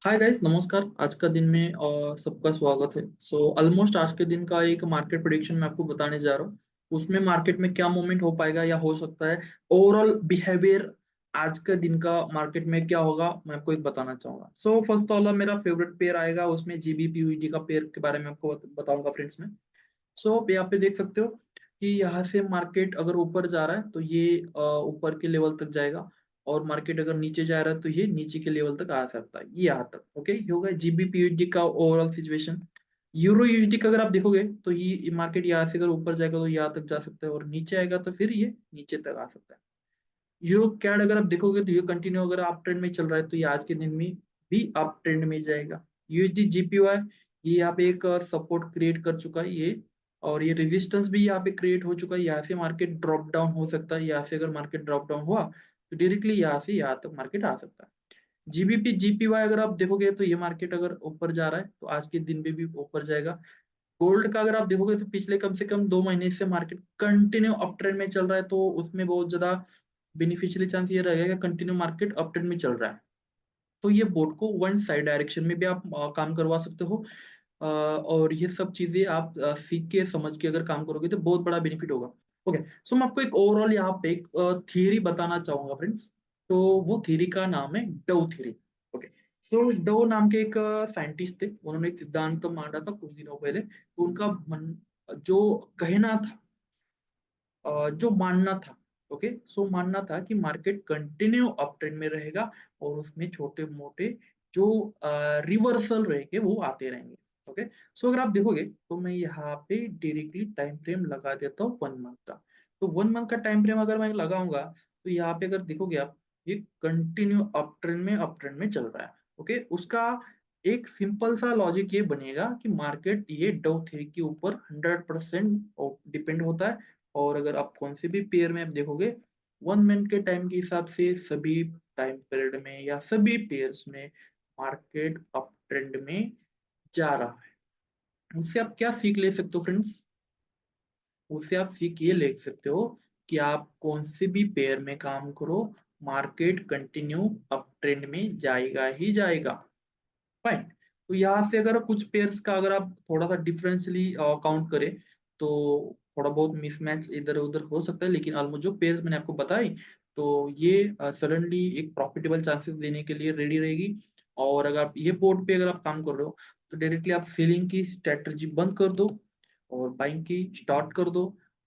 Hi guys, नमस्कार। आज का दिन में सबका स्वागत है। ऑलमोस्ट आज के दिन का एक मार्केट प्रेडिक्शन मैं आपको बताने जा रहा हूँ। उसमें मार्केट में क्या मूवमेंट हो पाएगा या हो सकता है, ओवरऑल बिहेवियर आज के दिन का मार्केट में क्या होगा, मैं आपको एक बताना चाहूंगा। फर्स्ट ऑल मेरा फेवरेट पेयर आएगा, उसमें जीबीपी यूएसडी का पेयर के बारे में आपको बताऊंगा फ्रेंड्स में। यहाँ पे देख सकते हो कि यहाँ से मार्केट अगर ऊपर जा रहा है तो ये ऊपर के लेवल तक जाएगा, और मार्केट अगर नीचे जा रहा है तो ये नीचे के लेवल तक आ सकता है, ये यहाँ तक। ओके, ये होगा जीबीपी यूएसडी का ओवरऑल सिचुएशन। यूरो यूएसडी का अगर आप देखोगे तो ये मार्केट यहाँ से अगर ऊपर जाएगा तो यहाँ तक जा सकता है, और नीचे आएगा तो फिर ये नीचे तक आ सकता है। यूरो कैड अगर आप देखोगे तो ये कंटिन्यू अगर आप ट्रेंड में चल रहा है तो ये आज के दिन में भी अप ट्रेंड में जाएगा। यूएसडी जीपीवाई ये यहाँ पे एक सपोर्ट क्रिएट कर चुका है ये, और ये रेजिस्टेंस भी यहाँ पे क्रिएट हो चुका है। यहाँ से मार्केट ड्रॉप डाउन हो सकता है, यहाँ से अगर मार्केट ड्रॉप डाउन हुआ तो डायरेक्टली यहाँ से यहाँ तक मार्केट आ सकता है। जीबीपी जीपीवाई अगर आप देखोगे तो ये मार्केट अगर ऊपर जा रहा है तो आज के दिन में भी ऊपर जाएगा। गोल्ड का अगर आप देखोगे तो पिछले कम से कम 2 महीने से मार्केट कंटिन्यू अप ट्रेंड में चल रहा है, तो उसमें बहुत ज्यादा बेनिफिशियली चांस ये रहेगा कि कंटिन्यू मार्केट अप ट्रेंड में चल रहा है। तो ये बोट को वन साइड डायरेक्शन में भी आप काम करवा सकते हो। और ये सब चीजें आप सीख के समझ के अगर काम करोगे तो बहुत बड़ा बेनिफिट होगा। ओके, मैं आपको एक ओवरऑल यहाँ पे एक थियरी बताना चाहूंगा फ्रेंड्स। तो वो थियरी का नाम है डव थियरी। ओके, डव नाम के एक साइंटिस्ट थे, उन्होंने एक सिद्धांत मांगा था कुछ दिनों पहले। तो उनका जो कहना था, जो मानना था, ओके, मानना था कि मार्केट कंटिन्यू अप ट्रेंड में रहेगा, और उसमें छोटे मोटे जो रिवर्सल रहेंगे वो आते रहेंगे। ओके, अगर आप देखोगे तो मैं यहाँ पे डायरेक्टली टाइम फ्रेम लगा देता हूँ 1 मंथ का। तो 1 मंथ का टाइम फ्रेम अगर मैं लगाऊंगा तो यहाँ पे अगर देखोगे आप, ये कंटिन्यू अप ट्रेंड में चल रहा है। ओके, उसका एक सिंपल सा लॉजिक ये बनेगा कि मार्केट ये डव थ्री के ऊपर 100% डिपेंड होता है। और अगर आप कौन से भी पेयर में आप देखोगे, 1 मंथ के टाइम के हिसाब से सभी टाइम पीरियड में या सभी पेयर्स में मार्केट अप ट्रेंड में जा रहा है। उससे आप क्या सीख ले सकते हो फ्रेंड्स? उससे आप सीख ये ले सकते हो कि आप कौन से भी पेयर में काम करो, मार्केट कंटिन्यू अप ट्रेंड में जाएगा ही जाएगा। फाइन। तो यहाँ से अगर कुछ पेयर्स का अगर आप थोड़ा सा डिफरेंशियली काउंट करें तो थोड़ा बहुत मिसमैच इधर उधर हो सकता है, लेकिन ऑलमोस्ट जो पेयर्स मैंने आपको बताई तो ये सडनली एक प्रॉफिटेबल चांसेस देने के लिए रेडी रहेगी। और अगर आप ये पोर्ट पे अगर आप काम कर रहे हो तो डायरेक्टली आप सेलिंग की स्ट्रेटजी बंद कर दो और बाइंग की स्टार्ट कर दो।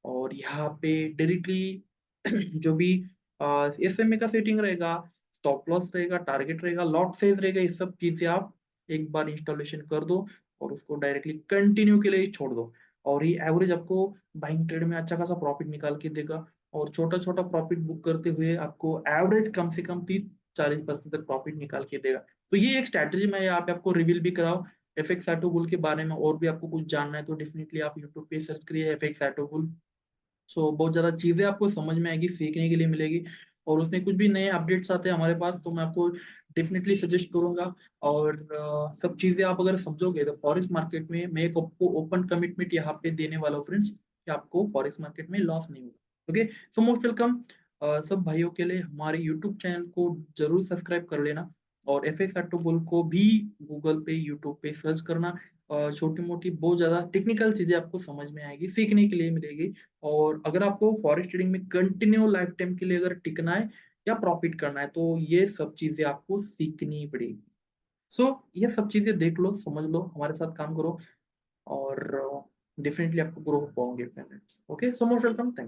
और यहाँ पे डायरेक्टली जो भी एसएमए का सेटिंग रहेगा, स्टॉप लॉस रहेगा, टारगेट रहेगा, लॉट साइज रहेगा, ये सब चीजें आप एक बार इंस्टॉलेशन कर दो और उसको डायरेक्टली कंटिन्यू के लिए छोड़ दो। और ये एवरेज आपको बाइंग ट्रेड में अच्छा खासा प्रॉफिट निकाल के देगा। और छोटा छोटा प्रॉफिट बुक करते हुए आपको एवरेज कम से कम 30-40% तक प्रॉफिट निकाल के देगा। तो ये एक स्ट्रैटेजी मैं यहाँ पे आपको रिवील भी कराऊं। एफएक्स ऑटो बुल के बारे में और भी आपको कुछ जानना है तो डेफिनेटली आप यूट्यूब पे सर्च करिए एफएक्स ऑटो बुल। बहुत ज्यादा चीजें आपको समझ में आएगी, सीखने के लिए मिलेगी। और उसमें कुछ भी नए अपडेट्स आते हैं हमारे पास तो मैं आपको डेफिनेटली सजेस्ट करूंगा। और सब चीजें आप अगर समझोगे तो फॉरेक्स मार्केट में मैं एक आपको ओपन कमिटमेंट यहाँ पे देने वाला हूँ फ्रेंड्स, कि आपको फॉरेक्स मार्केट में लॉस नहीं होगा। Okay, most welcome. सब भाइयों के लिए हमारे यूट्यूब चैनल को जरूर सब्सक्राइब कर लेना। और एफ एक्स ऑटोबुल को भी गूगल पे यूट्यूब पे सर्च करना। छोटी मोटी बहुत ज्यादा टेक्निकल चीजें आपको समझ में आएगी, सीखने के लिए मिलेगी। और अगर आपको फॉरेक्स ट्रेडिंग में कंटिन्यू लाइफ टाइम के लिए अगर टिकना है या प्रॉफिट करना है तो ये सब चीजें आपको सीखनी पड़ेगी। ये सब चीजें देख लो, समझ लो, हमारे साथ काम करो, और डेफिनेटली आपको ग्रो हो पाओगे। Okay, most welcome, thank